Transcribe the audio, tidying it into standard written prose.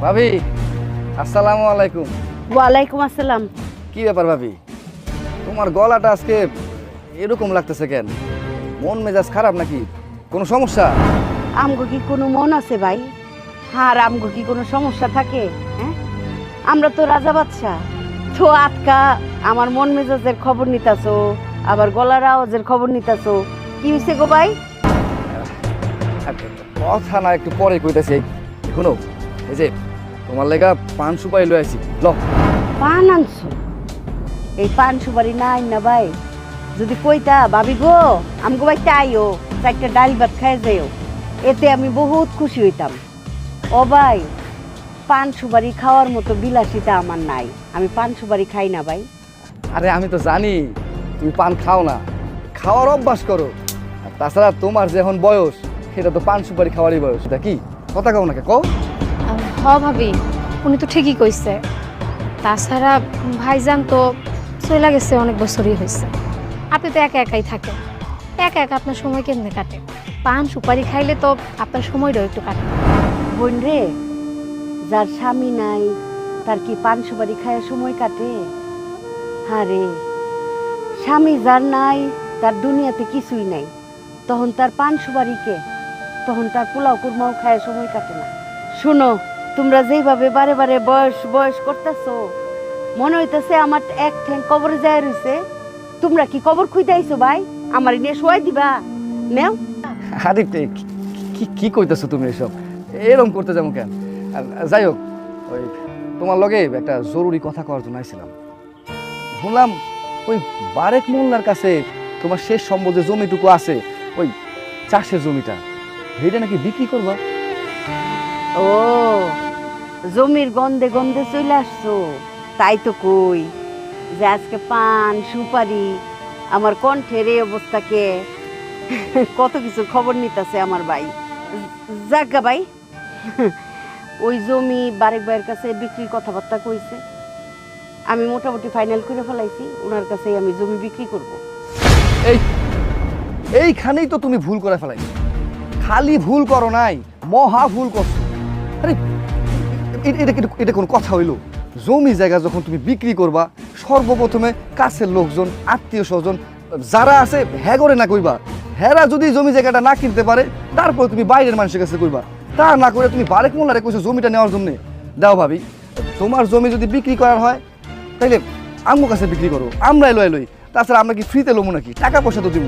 ভাবি, আসসালামু আলাইকুম। ওয়ালাইকুম আসসালাম। কি ব্যাপার ভাবি, তোমার গলাটা আজকে এরকম লাগতেছে কেন? মন মেজাজ খারাপ নাকি? কোনো সমস্যা? আমগো কি কোনো মন আছে ভাই? আর আমগো কি কোনো সমস্যা থাকে? হ্যাঁ, আমরা তো রাজা বাদশা। তো আজকা আমার মন মেজাজের খবর নিতাছো, আবার গলার আওয়াজের খবর নিতাছো। কি হইছে গো ভাই? কথা না একটু পরে কইতেছি। এখনো এই যে তোমার লেগা পান সুপারি লই আইছি, ল। পান আনছো? এই পান সুপারি নাই না ভাই? যদি কইতা ভাবি গো আমগো ভাই আইও, একটা ডাল ভাত খাই যাইও, এতে আমি বহুত খুশি হইতাম। ও ভাই, পান সুপারি খাওয়ার মতো বিলাসিতা আমার নাই, আমি পান সুপারি খাই না ভাই। আরে আমি তো জানি তুমি পান খাও না, খাওয়ার অভ্যাস করো। আর তাছাড়া তোমার যে এখন বয়স, সেটা তো পান সুপারি খাওয়ারই বয়স। এটা কি কথা কও নাকি কও? হ ভাবি, উনি তো ঠিকই কইছে। তাছাড়া ভাইজান তো চলে গেছে, অনেক বছরই হয়েছে। আপনি তো একা একাই থাকেন, একা একা আপনার সময় কেমনে কাটে? পান সুপারি খাইলে তো আপনার সময়টাও একটু কাটে। বোন রে, যার স্বামী নাই তার কি পান সুপারি খায় সময় কাটে? হারে, স্বামী যার নাই তার দুনিয়াতে কিছুই নাই, তখন তার পান সুপারি কে? তখন তার পোলাও কুরমাও খায় সময় কাটে না। শুনো, তোমরা যেভাবে বারে বারে বয়স বয়স করতেছো, মনে হইতেছে আমার এক ঠ্যাং কবরে যায় রইছে। তোমরা কি কবর খুঁজতে আইছো ভাই? আমার নিয়ে শোয়াই দিবা? নেও। আরে কি কইতেছো তুমি এসব? এরকম করতে যাবো কেন? যাই হোক, ওই তোমার লগে একটা জরুরি কথা কওয়ার জন্য আইছিলাম। শুনলাম ওই বারেক মোল্লার কাছে তোমার শেষ সম্বল যে জমিটুকু আছে, ওই চাষের জমিটা, সেইটা নাকি বিক্রি করবা। ও, জমির গন্ধে গন্ধে চলে আসছো, তাই তো কই যে আজকে পান সুপারি আমার কণ্ঠের এই অবস্থাকে কত কিছু খবর নিতেছে আমার ভাই। যাজ্ঞা ভাই, ওই জমি বারেক ভাইয়ের কাছে বিক্রির কথাবার্তা কইছে। আমি মোটামুটি ফাইনাল করে ফেলাইছি, ওনার কাছেই আমি জমি বিক্রি করব। এইখানেই তো তুমি ভুল করে ফেলাইছো। খালি ভুল করো নাই, মহা ভুল করছো। আরে এটা কোন কথা হইলো? জমি জায়গা যখন তুমি বিক্রি করবা, সর্বপ্রথমে কাছের লোকজন, আত্মীয় স্বজন যারা আছে হ্যাঁ করে না কইবা। হেরা যদি জমি জায়গাটা না কিনতে পারে, তারপর তুমি বাইরের মানুষের কাছে কইবা। তা না করে তুমি বারেক মোল্লারে কইছো জমিটা নেওয়ার জন্য। দাও ভাবি, তোমার জমি যদি বিক্রি করার হয় তাইলে আম্মুর কাছে বিক্রি করো, আমরাই লই। তাছাড়া আমরা কি ফ্রিতে লমু নাকি? টাকা পয়সা তো দিব।